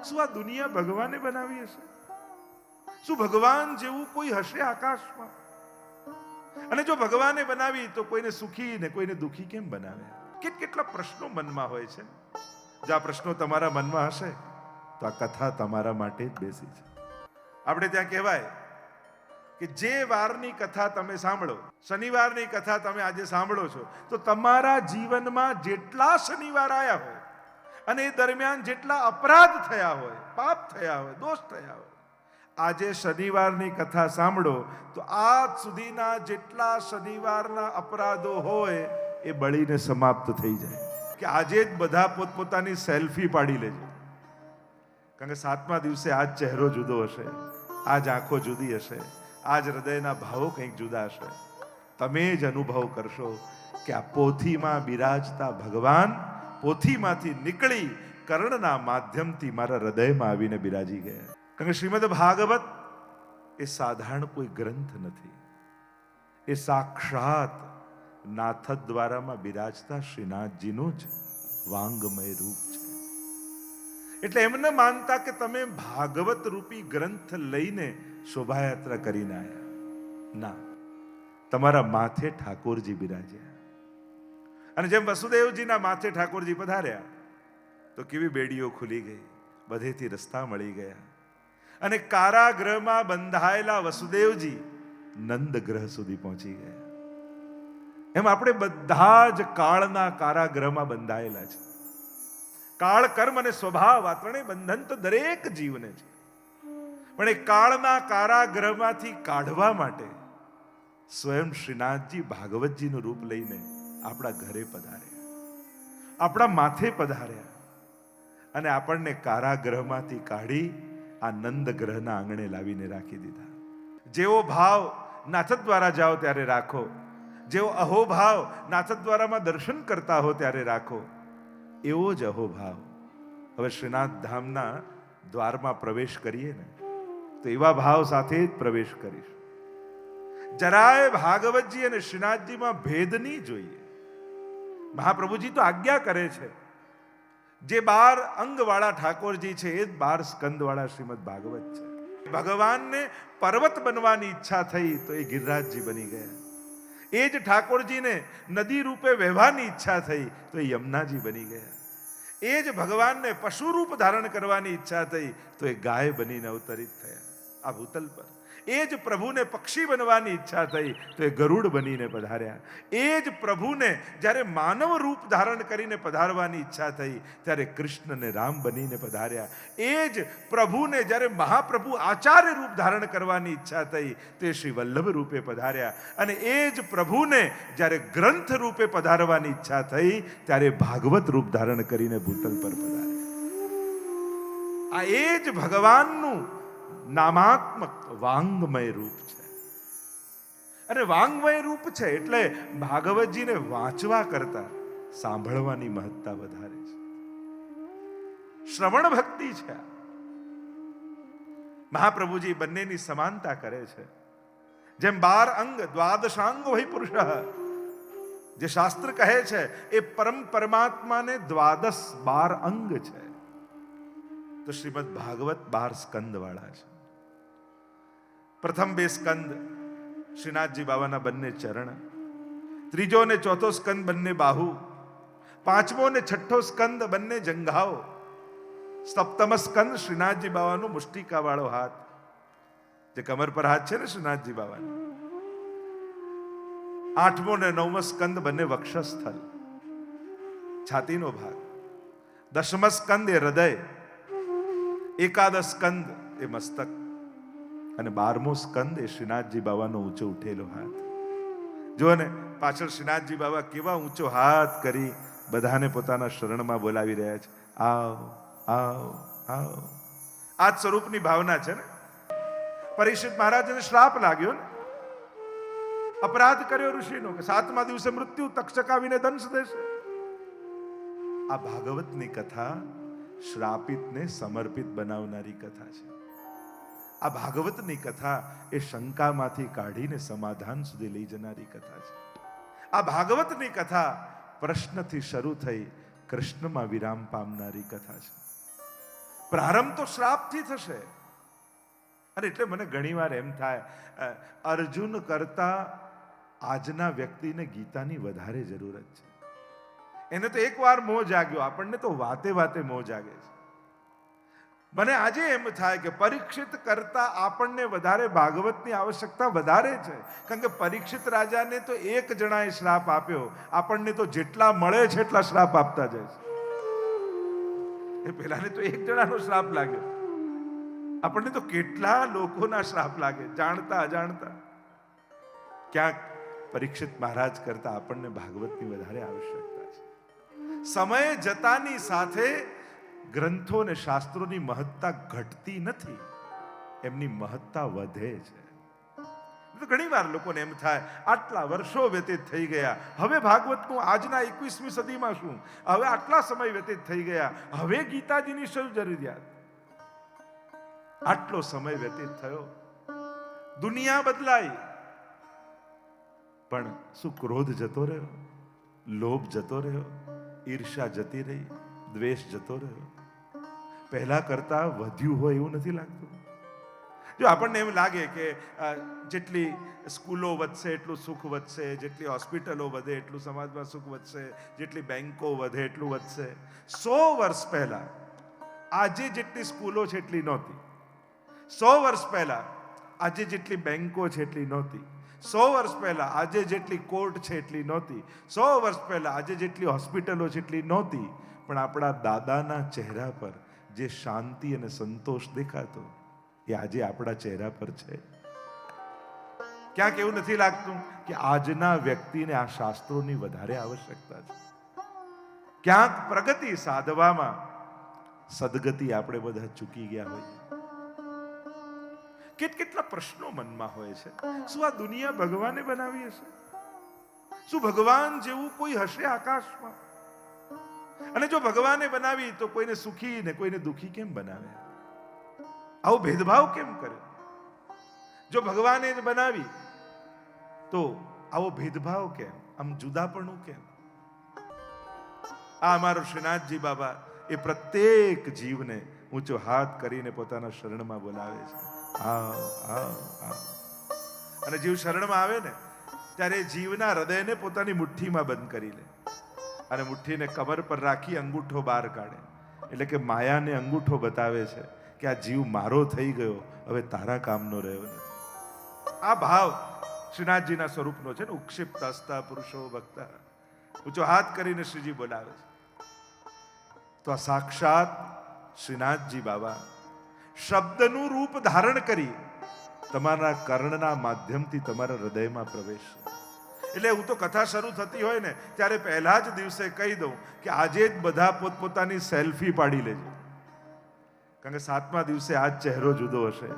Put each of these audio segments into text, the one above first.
શું આ દુનિયા ભગવાને બનાવી હશે? શું ભગવાન જેવું કોઈ હશે આકાશમાં? અને જો ભગવાને બનાવી તો કોઈને સુખી ને કોઈને દુખી કેમ બનાવે? કેટલા પ્રશ્નો મનમાં હોય છે. જો આ પ્રશ્નો તમારા મનમાં હશે તો આ કથા તમારા માટે જ બેસી છે. આપણે ત્યાં કહેવાય કે જે વારની કથા તમે સાંભળો, શનિવારની કથા તમે આજે સાંભળો છો, તો તમારા જીવનમાં જેટલા શનિવાર આવ્યા હોય અને એ દરમિયાન જેટલા અપરાધ થયા હોય, પાપ થયા હોય, દોષ થયા હોય, આજે શનિવારની કથા સાંભળો તો આજ સુધીના જેટલા શનિવારના અપરાધો હોય એ બળીને સમાપ્ત થઈ જાય. કે આજે જ બધા પોતપોતાની સેલ્ફી પાડી લેજો, કારણ કે 7મા દિવસે આજ ચહેરો જુદો હશે, આજ આંખો જુદી હશે, આજ હૃદયના ભાવો કંઈક જુદા હશે. તમે જ અનુભવ કરશો કે આ પોથીમાં બિરાજતા ભગવાન પોથીમાંથી નીકળી કર્ણના માધ્યમથી મારા હૃદયમાં આવીને બિરાજી ગયા. કારણ કે શ્રીમદ ભાગવત એ સાધારણ કોઈ ગ્રંથ નથી, એ સાક્ષાત નાથ દ્વારામાં બિરાજતા શ્રીનાથજીનું જ વાંગમય રૂપ છે. એટલે એમ ન માનતા કે તમે ભાગવત રૂપી ગ્રંથ લઈને શોભાયાત્રા કરીને આવ્યા. ના, તમારા માથે ઠાકોરજી બિરાજ્યા. અને જેમ વસુદેવજીના માથે ઠાકોરજી પધાર્યા તો કેવી બેડીઓ ખુલી ગઈ, બધેથી રસ્તા મળી ગયા અને કારાગૃહમાં બંધાયેલા વસુદેવજી નંદગ્રહ સુધી પહોંચી ગયા. એમ આપણે બધા જ કાળના કારાગૃહમાં બંધાયેલા છે. કાળ, કર્મ અને સ્વભાવ આ ત્રણેય બંધન તો દરેક જીવને છે. પણ એ કાળના કારાગૃહમાંથી કાઢવા માટે સ્વયં શ્રીનાથજી ભાગવતજીનું રૂપ લઈને આપણા ઘરે પધાર્યા, આપણા માથે પધાર્યા અને આપણને કારાગૃહમાંથી કાઢી આ નંદગ્રહના આંગણે લાવીને રાખી દીધા. જેવો ભાવ નાથદ્વારા જાઓ ત્યારે રાખો, જેવો અહોભાવ નાથદ્વારામાં દર્શન કરતા હો ત્યારે રાખો, એવો જ અહોભાવ હવે શ્રીનાથ ધામના દ્વારમાં પ્રવેશ કરીએ ને તો એવા ભાવ સાથે જ પ્રવેશ કરીશ. જરાય ભાગવતજી અને શ્રીનાથજીમાં ભેદ નહીં જોઈએ. મહાપ્રભુજી તો આજ્ઞા કરે છે, જે 12 અંગવાળા ઠાકોરજી છે એ જ 12 સ્કંદવાળા શ્રીમદ ભાગવત છે. ભગવાનને પર્વત બનવાની ઈચ્છા થઈ તો એ ગિરિરાજજી બની ગયા. એ જ ઠાકોરજીને નદી રૂપે વહેવાની ઈચ્છા થઈ તો એ યમુનાજી બની ગયા. એ જ ભગવાનને પશુ રૂપ ધારણ કરવાની ઈચ્છા થઈ તો એ ગાય બનીને અવતરિત થયા આ ભૂતલ પર. એ જ પ્રભુને પક્ષી બનવાની ઈચ્છા થઈ તો એ ગરુડ બનીને પધાર્યા. એ જ પ્રભુને જ્યારે માનવ રૂપ ધારણ કરીને પધારવાની ઈચ્છા થઈ ત્યારે કૃષ્ણને રામ બનીને પધાર્યા. એ જ પ્રભુને જ્યારે મહાપ્રભુ આચાર્ય રૂપ ધારણ કરવાની ઈચ્છા થઈ તે શ્રી વલ્લભ રૂપે પધાર્યા. અને એ જ પ્રભુને જ્યારે ગ્રંથ રૂપે પધારવાની ઈચ્છા થઈ ત્યારે ભાગવત રૂપ ધારણ કરીને ભૂતલ પર પધાર્યા. આ એ જ ભગવાનનું નામાત્મક વાંગમય રૂપ છે. અને વાંગમય રૂપ છે એટલે ભાગવતજીને વાંચવા કરતા સાંભળવાની મહત્તા વધારે છે. શ્રવણ ભક્તિ છે. મહાપ્રભુજી બંનેની સમાનતા કરે છે. જેમ 12 અંગ દ્વાદશાંગ વહી પુરુષ, જે શાસ્ત્ર કહે છે એ પરમ પરમાત્માને 12 અંગ છે, તો શ્રીમદ ભાગવત 12 સ્કંદ વાળા છે. પ્રથમ 2 સ્કંદ શ્રીનાથજી બાબાના બંને ચરણ, ત્રીજો ને ચોથો સ્કંદ બંને બાહુ, પાંચમો ને છઠ્ઠો સ્કંદ બંને જંઘાઓ, સપ્તમ સ્કંદ શ્રીનાથજી બાબાનો મુષ્ટિકા વાળો હાથ, જે કમર પર હાથ છે ને શ્રીનાથજી બાબાનો. આઠમો ને નવમો સ્કંદ બંને વક્ષસ્થળ, છાતીનો ભાગ. દશમ સ્કંદ એ હૃદય, એકાદશ સ્કંદ એ મસ્તક અને 12મો સ્કંદ એ શ્રીનાથજી બાબાનો ઊંચો ઉઠેલો હાથ. જો ને પાછળ શ્રીનાથજી બાબા કેવા ઊંચો હાથ કરી બધાને પોતાના શરણમાં બોલાવી રહ્યા છે. આવ આવ આવ. આ જ સ્વરૂપની ભાવના છે ને. પરીક્ષિત મહારાજને શ્રાપ લાગ્યો ને, અપરાધ કર્યો ઋષિનો કે 7મા દિવસે મૃત્યુ તક્ષકાવીને દંશ દેશે. આ ભાગવતની કથા શ્રાપિતને સમર્પિત બનાવનારી કથા છે. આ ભાગવતની કથા એ શંકામાંથી કાઢીને સમાધાન સુધી લઈ જનારી કથા છે. આ ભાગવતની કથા પ્રશ્નથી શરૂ થઈ કૃષ્ણમાં વિરામ પામનારી કથા છે. પ્રારંભ તો શ્રાપથી થશે. અને એટલે મને ઘણીવાર એમ થાય, અર્જુન કરતા આજના વ્યક્તિને ગીતાની વધારે જરૂરત છે. એને તો એકવાર મોહ જાગ્યો, આપણને તો વાતે વાતે મોહ જાગે છે. મને આજે એમ થાય કે પરીક્ષિત કરતા આપણને વધારે ભાગવતની આવશ્યકતા વધારે છે. કારણ કે પરીક્ષિત રાજાને તો એક જણાએ શ્રાપ આપ્યો, આપણને તો જેટલા મળે છે એટલા શ્રાપ આપતા જાય છે. એ પેલાને તો એક જણાનો શ્રાપ લાગ્યો, આપણને તો કેટલા લોકોના શ્રાપ લાગે, જાણતા અજાણતા. ક્યાંક પરીક્ષિત મહારાજ કરતા આપણને ભાગવતની વધારે આવશ્યકતા છે. સમય જતાની સાથે ગ્રંથો અને શાસ્ત્રોની મહત્તા ઘટતી નથી, એમની મહત્તા વધે છે. ઘણી વાર લોકોને એમ થાય, આટલા વર્ષો વ્યતીત થઈ ગયા, હવે ભાગવતનું આજના 21મી સદીમાં શું, હવે આટલા સમય વ્યતીત થઈ ગયા, હવે ગીતાજીની શું જરૂરિયાત? આટલો સમય વ્યતીત થયો, દુનિયા બદલાઈ, પણ શું ક્રોધ જતો રહ્યો? લોભ જતો રહ્યો? ઈર્ષા જતી રહી? દ્વેષ જતો રહ્યો? પહેલા કરતા વધ્યું હોય એવું નથી લાગતું? જો આપણને એમ લાગે કે જેટલી સ્કૂલો વધશે એટલું સુખ વધશે, જેટલી હોસ્પિટલો વધે એટલું સમાજમાં સુખ વધશે, જેટલી બેંકો વધે એટલું વધશે. 100 વર્ષ પહેલા આજે જેટલી સ્કૂલો છે એટલી નહોતી. 100 વર્ષ પહેલા આજે જેટલી બેંકો છે એટલી નહોતી. 100 વર્ષ પહેલા આજે જેટલી કોર્ટ છે એટલી નહોતી. 100 વર્ષ પહેલા આજે જેટલી હોસ્પિટલો છે એટલી નહોતી. પણ આપણા દાદાના ચહેરા પર જે શાંતિ અને સંતોષ દેખાતો, એ આજે આપણા ચહેરા પર છે. ક્યાંક એવું નથી લાગતું કે આજના વ્યક્તિને આ શાસ્ત્રોની વધારે આવશ્યકતા છે? ક્યાંક પ્રગતિ સાધવામાં સદગતિ આપણે બધા ચૂકી ગયા હોઈએ. કેટલા પ્રશ્નો મનમાં હોય છે. શું આ દુનિયા ભગવાને બનાવી હશે? શું ભગવાન જેવું કોઈ હશે આકાશમાં? અને જો ભગવાને બનાવી તો કોઈને સુખી ને કોઈને દુખી કેમ બનાવે? આવો ભેદભાવ કેમ કરે? જો ભગવાને જ બનાવી તો આવો ભેદભાવ કેમ? આમ જુદાપણું કેમ? આ અમારો શ્રીનાથજી બાબા એ પ્રત્યેક જીવને ઊંચો હાથ કરીને પોતાના શરણમાં બોલાવે છે. આવ આવ આવ. અને જીવ શરણમાં આવે ને ત્યારે જીવના હૃદયને પોતાની મુઠ્ઠીમાં બંધ કરી લે અને મુઠ્ઠીને કમર પર રાખી અંગૂઠો બહાર કાઢે. એટલે કે માયાને અંગૂઠો બતાવે છે કે આ જીવ મારો થઈ ગયો, હવે તારા કામનો રહ્યો નથી. આ ભાવ શ્રીનાથજીના સ્વરૂપનો છે ને. ઉક્ષિપ્ત હસ્તા પુરુષો ભક્તા. ઊંચો હાથ કરીને શ્રીજી બોલાવે છે. તો આ સાક્ષાત શ્રીનાથજી બાબા શબ્દનું રૂપ ધારણ કરી તમારા કર્ણના માધ્યમથી તમારા હૃદયમાં પ્રવેશ. એટલે હું તો કથા શરૂ થતી હોય ને ત્યારે પહેલા જ દિવસે કહી દઉં કે આજે જ બધા પોતપોતાની સેલ્ફી પાડી લેજો. કારણ કે 7મા દિવસે આજ ચહેરો જુદો હશે,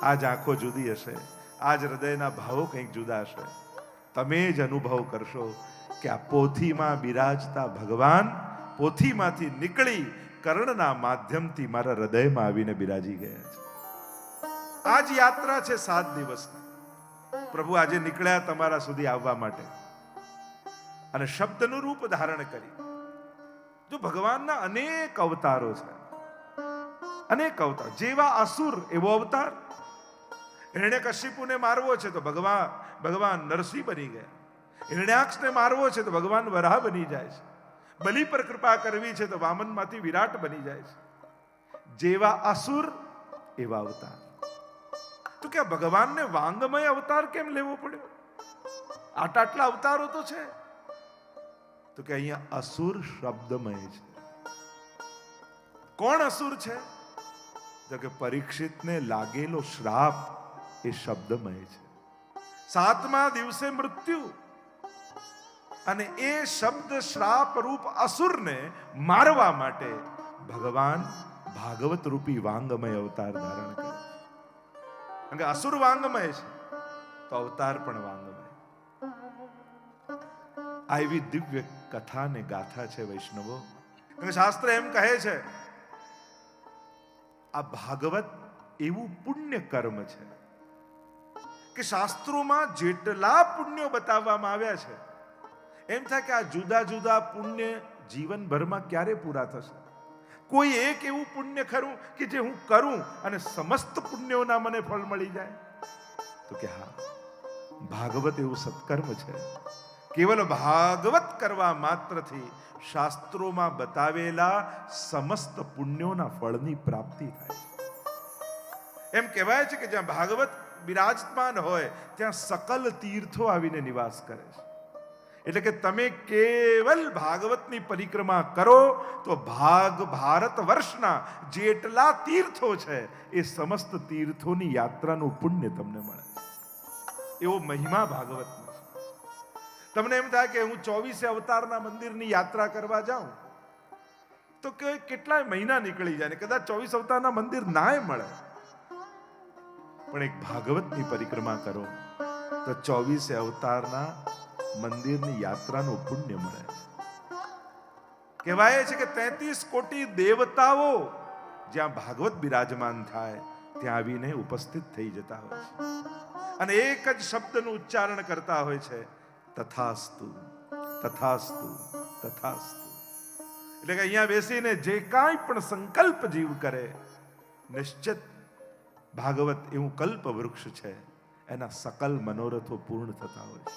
આજ આંખો જુદી હશે, આજ હૃદયના ભાવો કંઈક જુદા હશે. તમે જ અનુભવ કરશો કે આ પોથીમાં બિરાજતા ભગવાન પોથીમાંથી નીકળી કર્ણના માધ્યમથી મારા હૃદયમાં આવીને બિરાજી ગયા છે. આ જ યાત્રા છે 7 દિવસની. પ્રભુ આજે નીકળ્યા તમારા સુધી આવવા માટે અને શબ્દનું રૂપ ધારણ કરી. જો ભગવાનના અનેક અવતારો છે, અનેક અવતાર. જેવા અસુર એવો અવતાર. હિરણ્યકશિપુને મારવો છે તો ભગવાન નરસિંહ બની ગયા. હિરણ્યાક્ષને મારવો છે તો ભગવાન વરાહ બની જાય છે. બલિ પર કૃપા કરવી છે તો વામનમાંથી વિરાટ બની જાય છે. જેવા અસુર એવા અવતાર. તો કે ભગવાનને વાંગમય અવતાર કેમ લેવો પડ્યો? આટલા અવતારો તો છે. તો કે અહીંયા અસુર શબ્દમય છે. કોણ અસુર છે? તો કે પરીક્ષિતને લાગેલો શ્રાપ એ શબ્દમય છે. 7મા દિવસે મૃત્યુ અને એ શબ્દ શ્રાપ રૂપ અસુરને મારવા માટે ભગવાન ભાગવત રૂપી વાંગમય અવતાર ધારણ કરે. કારણ કે અસુર વાંગમય છે તો અવતાર પણ વાંગમય. આવી દિવ્ય કથા ને ગાથા છે વૈષ્ણવો. શાસ્ત્ર એમ કહે છે આ ભાગવત એવું પુણ્ય કર્મ છે કે શાસ્ત્રોમાં જેટલા પુણ્યો બતાવવામાં આવ્યા છે એમ થાય કે આ જુદા જુદા પુણ્ય જીવનભરમાં ક્યારે પૂરા થશે? કોઈ એક એવું પુણ્ય ખરું કે જે હું કરું અને સમસ્ત પુણ્યોના મને ફળ મળી જાય? તો કે હા, ભાગવત એવું સત્કર્મ છે. કેવલ ભાગવત કરવા માત્રથી શાસ્ત્રોમાં બતાવેલા સમસ્ત પુણ્યોના ફળની પ્રાપ્તિ થાય છે. એમ કહેવાય છે કે જ્યાં ભાગવત બિરાજમાન હોય ત્યાં સકલ તીર્થો આવીને નિવાસ કરે છે. એટલે કે તમે કેવલ ભાગવતની પરિક્રમા કરો તો ભારત વર્ષના જેટલા તીર્થો છે એ સમસ્ત તીર્થોની યાત્રાનું પુણ્ય તમને મળે છે. એવો મહિમા ભાગવતનો છે. તમને એમ થાય કે હું 24 અવતારના મંદિરની યાત્રા કરવા જાઉં તો કેટલાય મહિના નીકળી જાય ને કદાચ 24 અવતારના મંદિર નાય મળે. પણ એક ભાગવતની પરિક્રમા કરો તો 24 અવતારના મંદિરની યાત્રાનું પુણ્ય મળે છે. કહેવાય છે કે 33 કોટી દેવતાઓ જ્યાં ભાગવત બિરાજમાન થાય ત્યાં આવીને ઉપસ્થિત થઈ જતા હોય છે અને એક જ શબ્દનું ઉચ્ચારણ કરતા હોય છે, તથાસ્તુ તથાસ્તુ તથાસ્તુ. એટલે કે અહીંયા બેસીને જે કાંઈ પણ સંકલ્પ જીવ કરે, નિશ્ચિત ભાગવત એવું કલ્પ વૃક્ષ છે, એના સકલ મનોરથો પૂર્ણ થતા હોય છે.